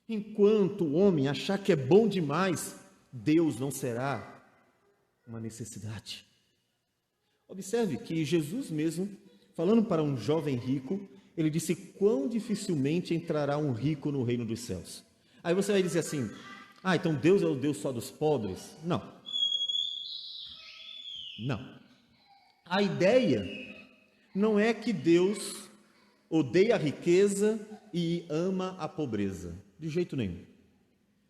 S1: Enquanto o homem achar que é bom demais, Deus não será uma necessidade. Observe que Jesus mesmo, falando para um jovem rico, ele disse: quão dificilmente entrará um rico no reino dos céus. Aí você vai dizer assim: então Deus é o Deus só dos pobres? Não. A ideia não é que Deus odeia a riqueza e ama a pobreza. De jeito nenhum.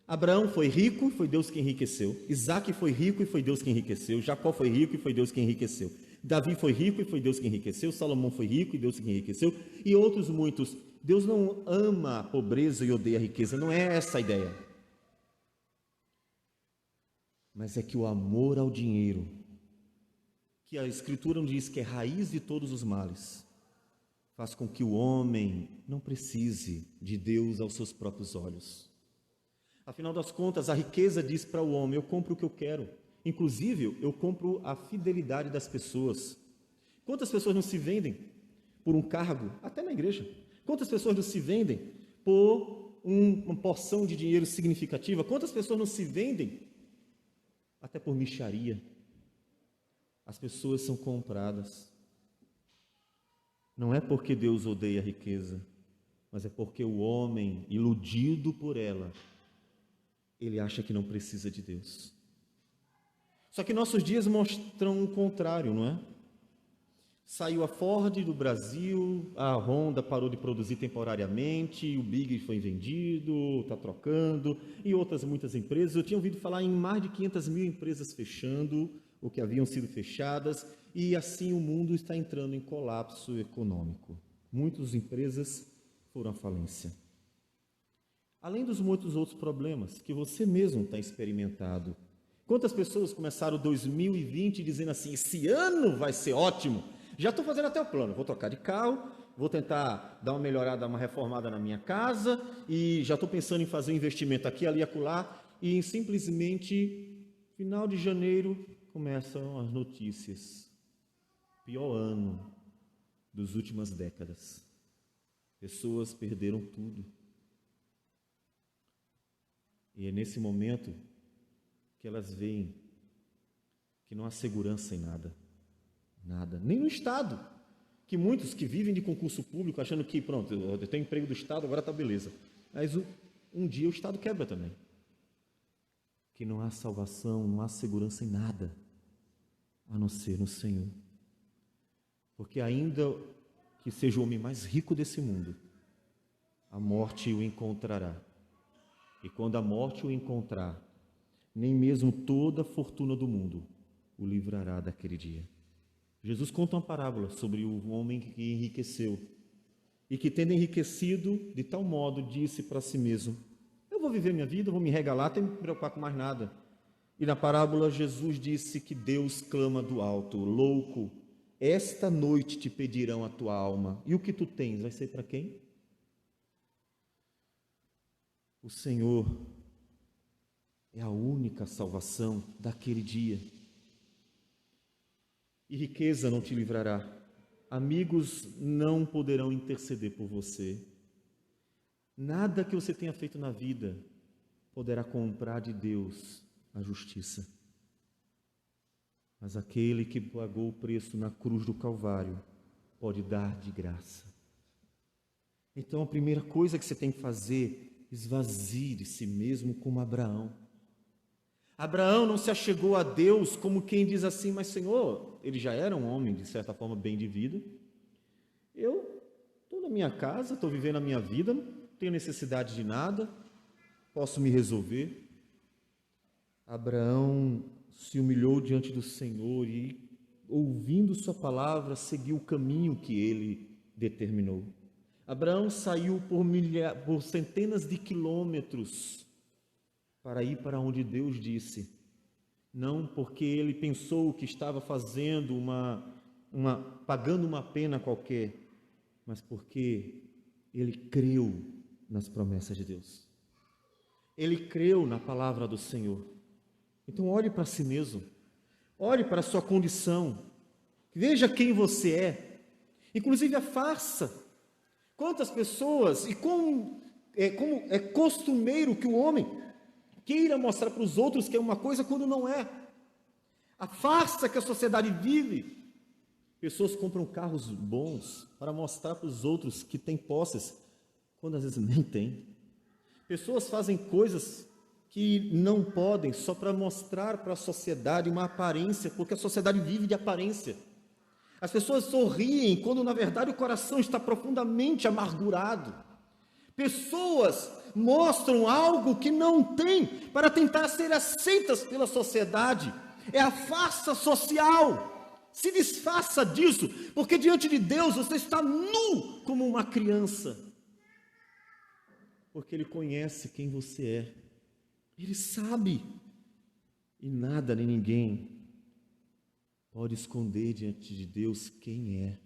S1: Abraão foi rico, foi Deus que enriqueceu. Isaac foi rico e foi Deus que enriqueceu. Jacó foi rico e foi Deus que enriqueceu. Davi foi rico e foi Deus que enriqueceu. Salomão foi rico e Deus que enriqueceu. E outros muitos. Deus não ama a pobreza e odeia a riqueza. Não é essa a ideia. Mas é que o amor ao dinheiro, que a Escritura nos diz que é raiz de todos os males, faz com que o homem não precise de Deus aos seus próprios olhos. Afinal das contas, a riqueza diz para o homem: eu compro o que eu quero. Inclusive, eu compro a fidelidade das pessoas. Quantas pessoas não se vendem por um cargo, até na igreja? Quantas pessoas não se vendem por uma porção de dinheiro significativa? Quantas pessoas não se vendem até por mixaria? As pessoas são compradas. Não é porque Deus odeia a riqueza, mas é porque o homem, iludido por ela, ele acha que não precisa de Deus. Só que nossos dias mostram o contrário, não é? Saiu a Ford do Brasil, a Honda parou de produzir temporariamente, o Big foi vendido, está trocando, e outras muitas empresas. Eu tinha ouvido falar em mais de 500 mil empresas fechando, ou que haviam sido fechadas, e assim o mundo está entrando em colapso econômico. Muitas empresas foram à falência. Além dos muitos outros problemas que você mesmo tem experimentado. Quantas pessoas começaram 2020 dizendo assim: esse ano vai ser ótimo, já estou fazendo até o plano, vou trocar de carro, vou tentar dar uma melhorada, uma reformada na minha casa, e já estou pensando em fazer um investimento aqui, ali, acolá, e simplesmente, final de janeiro, começam as notícias. Pior ano das últimas décadas. Pessoas perderam tudo. E é nesse momento que elas veem que não há segurança em nada. Nada. Nem no Estado. Que muitos que vivem de concurso público achando que, pronto, eu tenho emprego do Estado, agora está beleza. Mas um dia o Estado quebra também. Que não há salvação, não há segurança em nada, a não ser no Senhor. Porque ainda que seja o homem mais rico desse mundo, a morte o encontrará. E quando a morte o encontrar, nem mesmo toda a fortuna do mundo o livrará daquele dia. Jesus conta uma parábola sobre o homem que enriqueceu e que, tendo enriquecido, de tal modo, disse para si mesmo: eu vou viver minha vida, vou me regalar, não tenho que me preocupar com mais nada. E na parábola Jesus disse que Deus clama do alto: louco, esta noite te pedirão a tua alma, e o que tu tens vai ser para quem? O Senhor é a única salvação daquele dia. E riqueza não te livrará. Amigos não poderão interceder por você. Nada que você tenha feito na vida poderá comprar de Deus a justiça. Mas aquele que pagou o preço na cruz do Calvário pode dar de graça. Então a primeira coisa que você tem que fazer, esvazie de si mesmo como Abraão. Abraão não se achegou a Deus como quem diz assim: mas Senhor, ele já era um homem de certa forma bem de vida, eu estou na minha casa, estou vivendo a minha vida, não tenho necessidade de nada, posso me resolver. Abraão se humilhou diante do Senhor e, ouvindo sua palavra, seguiu o caminho que ele determinou. Abraão saiu por centenas de quilômetros para ir para onde Deus disse, não porque ele pensou que estava fazendo pagando uma pena qualquer, mas porque ele creu nas promessas de Deus. Ele creu na palavra do Senhor. Então olhe para si mesmo, olhe para a sua condição, veja quem você é, inclusive a farsa. Quantas pessoas, e como é costumeiro que o homem queira mostrar para os outros que é uma coisa quando não é. A farsa que a sociedade vive. Pessoas compram carros bons para mostrar para os outros que têm posses, quando às vezes nem tem. Pessoas fazem coisas que não podem só para mostrar para a sociedade uma aparência, porque a sociedade vive de aparência. As pessoas sorriem quando na verdade o coração está profundamente amargurado. Pessoas mostram algo que não tem para tentar ser aceitas pela sociedade. É a farsa social. Se desfaça disso, porque diante de Deus você está nu como uma criança. Porque Ele conhece quem você é. Ele sabe. E nada nem ninguém pode esconder diante de Deus quem é.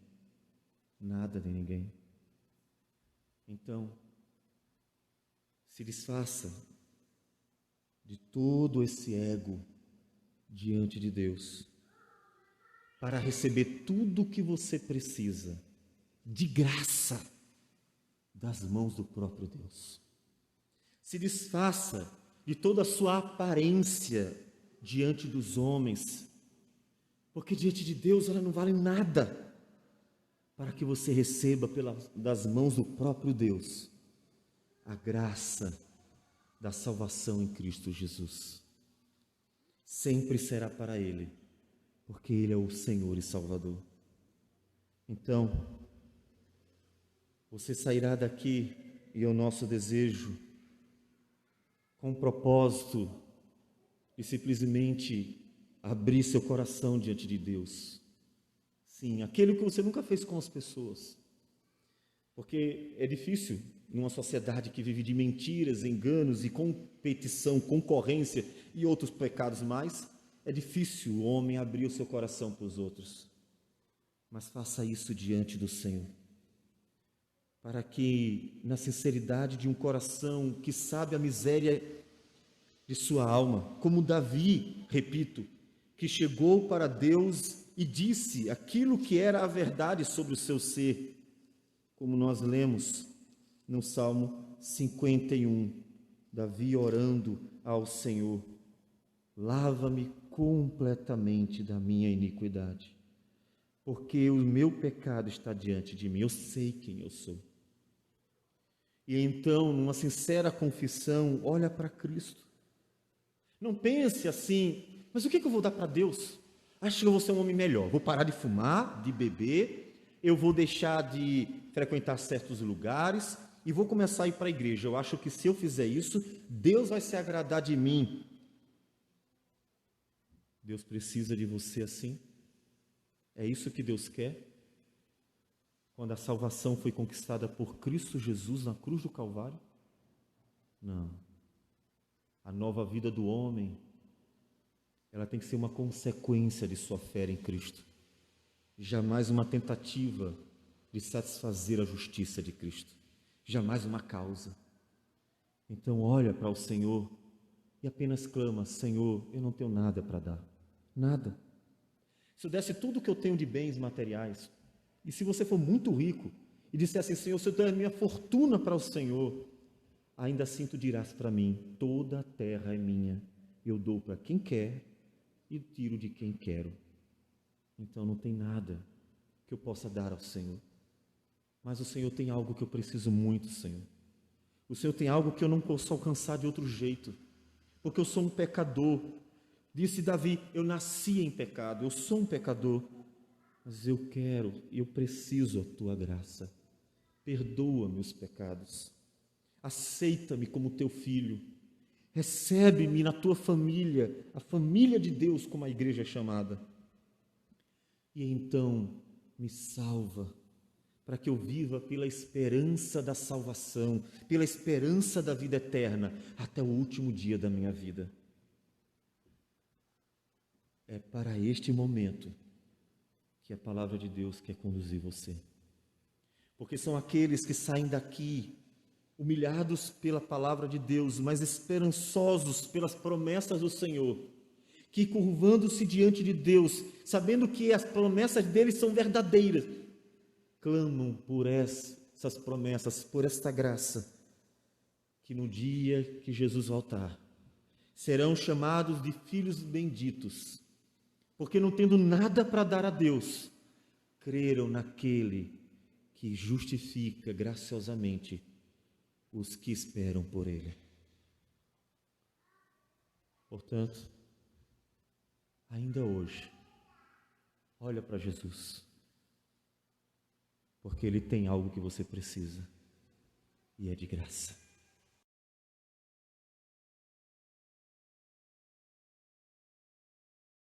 S1: nada nem ninguém. Então, se desfaça de todo esse ego diante de Deus, para receber tudo o que você precisa, de graça, das mãos do próprio Deus. Se desfaça de toda a sua aparência diante dos homens, porque diante de Deus ela não vale nada, para que você receba das mãos do próprio Deus a graça da salvação em Cristo Jesus. Sempre será para Ele, porque Ele é o Senhor e Salvador. Então, você sairá daqui, e é o nosso desejo, com o propósito de simplesmente abrir seu coração diante de Deus. Sim, aquilo que você nunca fez com as pessoas. Porque é difícil, em uma sociedade que vive de mentiras, enganos e competição, concorrência e outros pecados mais, é difícil o homem abrir o seu coração para os outros. Mas faça isso diante do Senhor, para que, na sinceridade de um coração que sabe a miséria de sua alma, como Davi, repito, que chegou para Deus e disse aquilo que era a verdade sobre o seu ser, como nós lemos no Salmo 51, Davi orando ao Senhor: lava-me completamente da minha iniquidade, porque o meu pecado está diante de mim, eu sei quem eu sou. E então, numa sincera confissão, olha para Cristo. Não pense assim, mas o que eu vou dar para Deus? Acho que eu vou ser um homem melhor, vou parar de fumar, de beber, eu vou deixar de frequentar certos lugares e vou começar a ir para a igreja. Eu acho que se eu fizer isso, Deus vai se agradar de mim. Deus precisa de você assim? É isso que Deus quer? Quando a salvação foi conquistada por Cristo Jesus na cruz do Calvário? Não. A nova vida do homem, ela tem que ser uma consequência de sua fé em Cristo. Jamais uma tentativa de satisfazer a justiça de Cristo. Jamais uma causa. Então olha para o Senhor e apenas clama: Senhor, eu não tenho nada para dar. Nada. Se eu desse tudo o que eu tenho de bens materiais, e se você for muito rico e dissesse assim: Senhor, se eu der a minha fortuna para o Senhor, ainda assim tu dirás para mim: toda a terra é minha, eu dou para quem quer e tiro de quem quero. Então não tem nada que eu possa dar ao Senhor. Mas o Senhor tem algo que eu preciso muito, Senhor. O Senhor tem algo que eu não posso alcançar de outro jeito, porque eu sou um pecador. Disse Davi: eu nasci em pecado, eu sou um pecador, mas eu quero e eu preciso a tua graça. Perdoa meus pecados, aceita-me como teu filho, recebe-me na tua família, a família de Deus, como a igreja é chamada, e então me salva, para que eu viva pela esperança da salvação, pela esperança da vida eterna, até o último dia da minha vida. É para este momento que a palavra de Deus quer conduzir você. Porque são aqueles que saem daqui humilhados pela palavra de Deus, mas esperançosos pelas promessas do Senhor, que curvando-se diante de Deus, sabendo que as promessas dele são verdadeiras, clamam por essas promessas, por esta graça, que no dia que Jesus voltar, serão chamados de filhos benditos, porque não tendo nada para dar a Deus, creram naquele que justifica graciosamente os que esperam por Ele. Portanto, ainda hoje, olha para Jesus, porque Ele tem algo que você precisa, e é de graça.